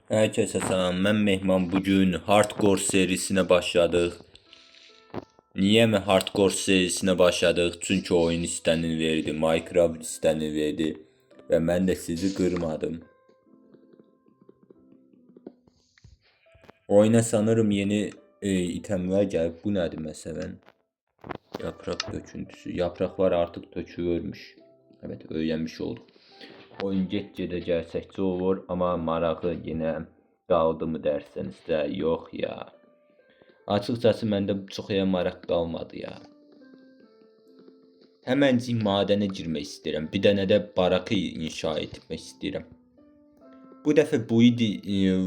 Herkese selam, ben Mehman. Bugün Hardcore serisine başladık. Niye mi Hardcore serisine başladık? Çünkü oyun istenini verdi, Minecraft istenini verdi ve ben de sizi kırmadım. Oyuna sanırım yeni itemler geldi. Bu nedir mesela? Yaprak döküntüsü. Yapraklar artık dökülürmüş. Evet, öğrenmiş olduk. Oyun getcədə gerçəkçi olur, amma marağı yenə qaldı mı derseniz də yox ya. Açıkçası məndə çoxaya maraq qalmadı ya. Həməncik madənə girmək istəyirəm. Bir dənə də barakı inşa etmək istəyirəm. Bu dəfə bu idi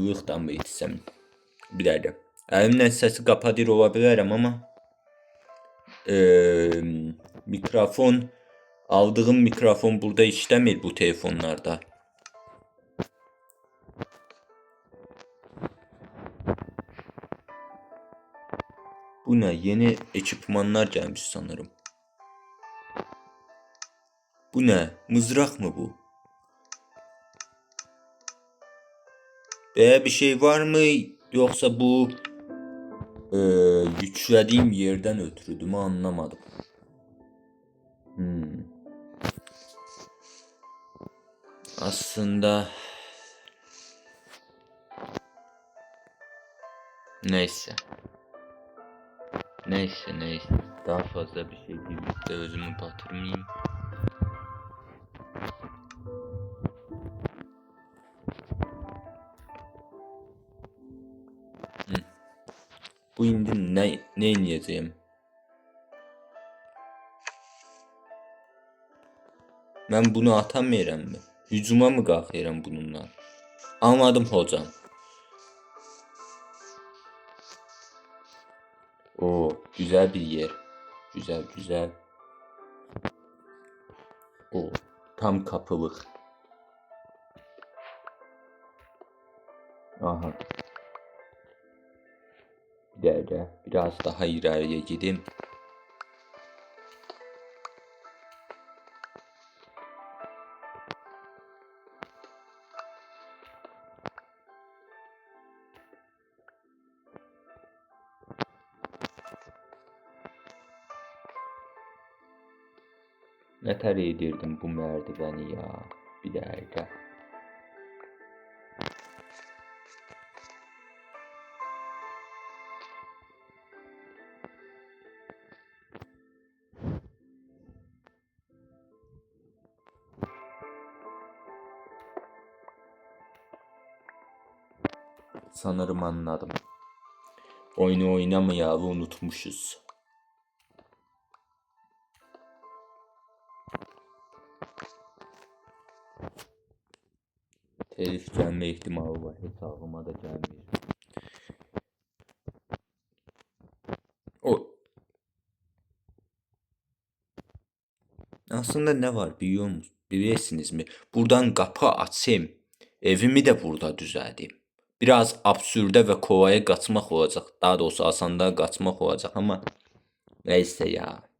lıqdan mı etsəm? Bir dəqiqə. Əlimlə səsi qapadır ola bilərəm amma mikrofon aldığım mikrofon burada işləmir bu telefonlarda. Bu ne? Yeni ekipmanlar gelmiş sanırım. Bu ne? Mızrak mı bu? Bir şey var mı? Yoksa bu yüklediğim yerden ötürü mü anlamadım. Aslında neyse. Neyse. Daha fazla bir şey değil. De özümü batırmayayım. Bu indi ne inleyeceğim? Ben bunu atamıyorum mı? Hücuma mı kalkıyorum bununla? Anladım hocam. O güzel bir yer. Güzel. O tam kapılık. Aha. Bir dakika. Biraz daha ileriye gideyim. Ne tər edirdim bu merdiveni ya. Bir dakika. Sanırım anladım. Oyunu oynamayalı unutmuşuz. Telif gelme ihtimali var. Hesabıma da gelmiyor. O. Aslında ne var biliyor musunuz? Bilirsiniz mi? Buradan kapı açayım. Evimi de burada düzelteyim. Biraz absürde ve kovaya kaçmak olacak. Daha doğrusu asandan kaçmak olacak ama neyse ya.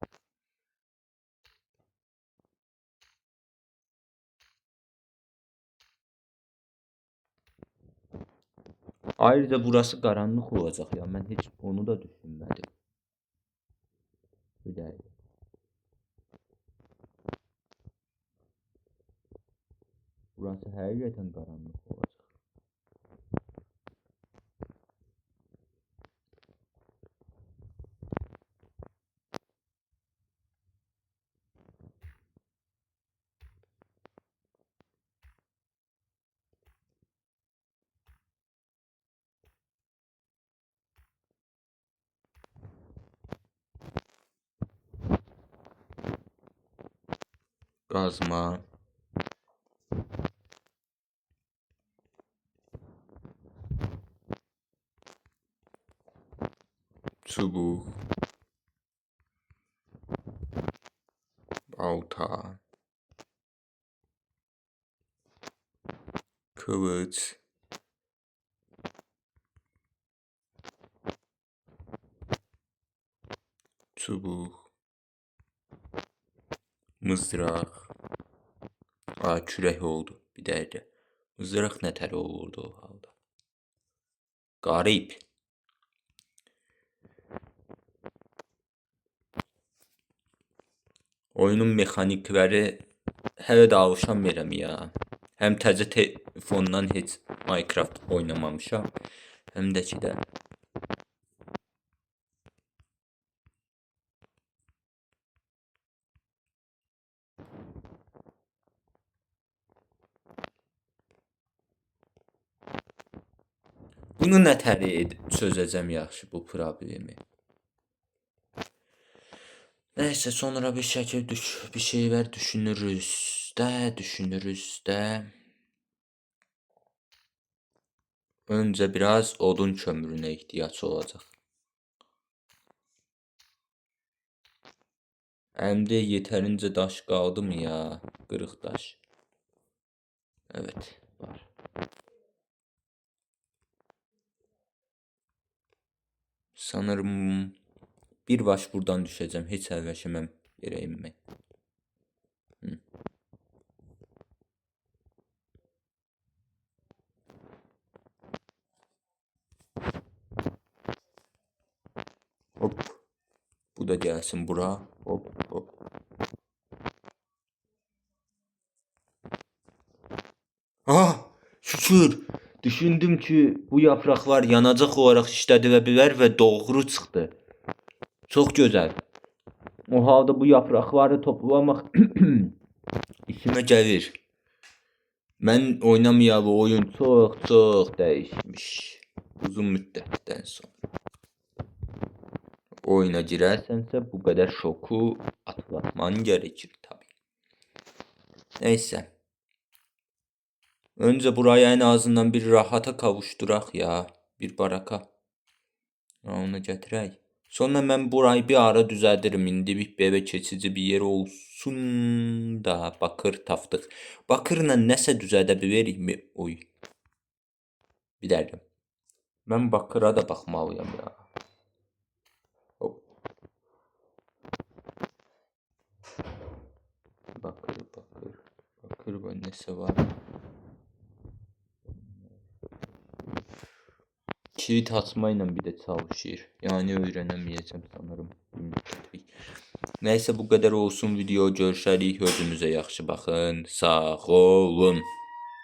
Ayrıca burası karanlık olacak ya. Ben hiç onu da düşünmedim. Bir dakika. Burası her yerden karanlık olacak. Kazma. Çubuk. Balta. Kılıç. Çubuk. Mızrak. Kürek oldu. Bir dakika. Mızrak ne tər olurdu o halda? Garip. Oyunun mexanikləri hələ də alışamıram ya. Həm təzə telefondan heç Minecraft oynamamışam, həm də ki də bunu nətər çözəcəm yaxşı bu problemi. Nəysə, sonra bir şəkil bir şeylər düşünürüz də. Öncə biraz odun kömürünə ehtiyac olacaq. Əlimdə yetərincə daş qaldı mı ya? Qırıq daş. Evet, var. Sanırım bir baş buradan düşəcəm. Heç əlləşəməm yerə inmək. Hop. Bu da gəlsin bura. Hop hop. Ah, şükür. Düşündüm ki bu yapraklar yanacaq olaraq işlədilə bilər və doğru çıxdı. Çox gözəl. O halda bu yaprakları toplamaq işimə gəlir. Mən oynamayalı oyun çox dəyişmiş. Uzun müddətdən sonra. Oyuna girərsənsə bu qədər şoku atlatman gerekir tabii. Neyse. Önce burayı en azından bir rahata kavuşturaq ya. Bir baraka. Onu gətirək. Sonra mən burayı bir ara düzəldirim. İndi bir eve keçici bir yer olsun da bakır tapdıq. Bakırla nəsə düzəldə bilərikmi? Oy. Bir dəqiqə. Mən bakıra da baxmalıyam ya. Hop. Bakır və nəsə var. Kilit açmayla bir də çalışır. Yəni öyrənəməyəcəm sanırım. Nəysə bu qədər olsun video. Görüşərik. Özünüzə yaxşı baxın. Sağ olun.